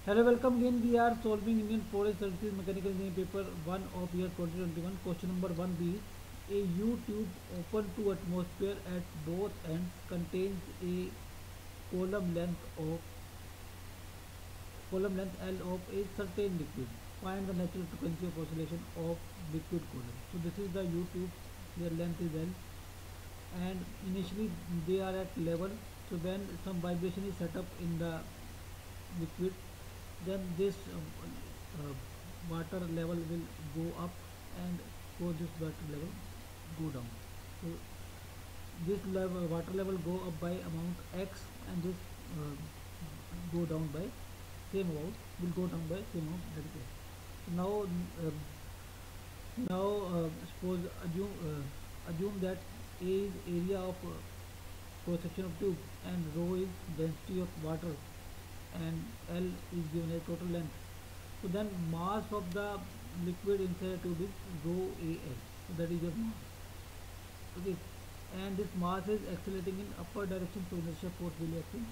Hello, welcome again. We are solving Indian Forest Services Mechanical Engineering paper 1 of year 2021. Question number 1b. A U tube open to atmosphere at both ends contains a column length of column length L of a certain liquid. Find the natural frequency of oscillation of liquid column. So this is the U tube. Their length is L, and initially they are at level. So when some vibration is set up in the liquid, then this water level will go up, and for this water level go down. So this level water level go up by amount x, and this uh, go down by same amount, will go down by same amount, that is x. So suppose assume that A is area of cross section of tube, and rho is density of water, and L is given as total length. So then mass of the liquid inside a tube is rho Al. So that is your mass. Okay, and this mass is accelerating in upward direction, so inertia force will act in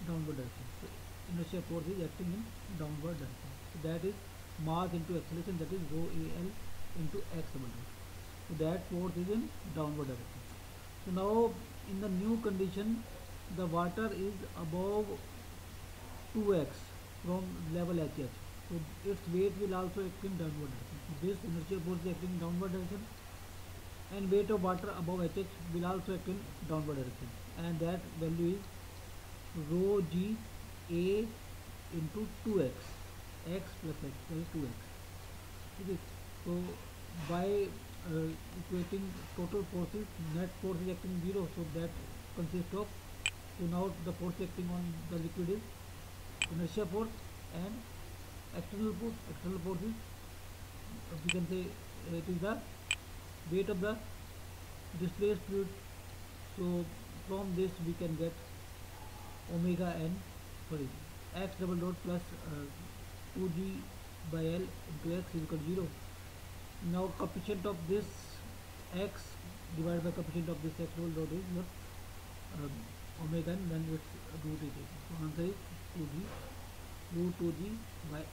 downward direction. So inertia force is acting in downward direction. So that is mass into acceleration, that is rho Al into x double dot. So that force is in downward direction. So now in the new condition, the water is above 2x from level HH. So its weight will also act in downward direction. So this inertial force is acting in downward direction, and weight of water above HH will also act in downward direction, and that value is rho g A into 2x, x plus x, that is 2x. Okay. So by equating total forces, net force is acting 0, so that consists of, so now the force acting on the liquid is inertia force, and external force. External force is, we can say, it is the weight of the displaced fluid. So from this we can get omega n, sorry, x double dot plus 2g by L into x is equal to 0. Now coefficient of this x divided by coefficient of this x double dot is what, omega n, then its root is taken. So answer is 2g, root 2g by L.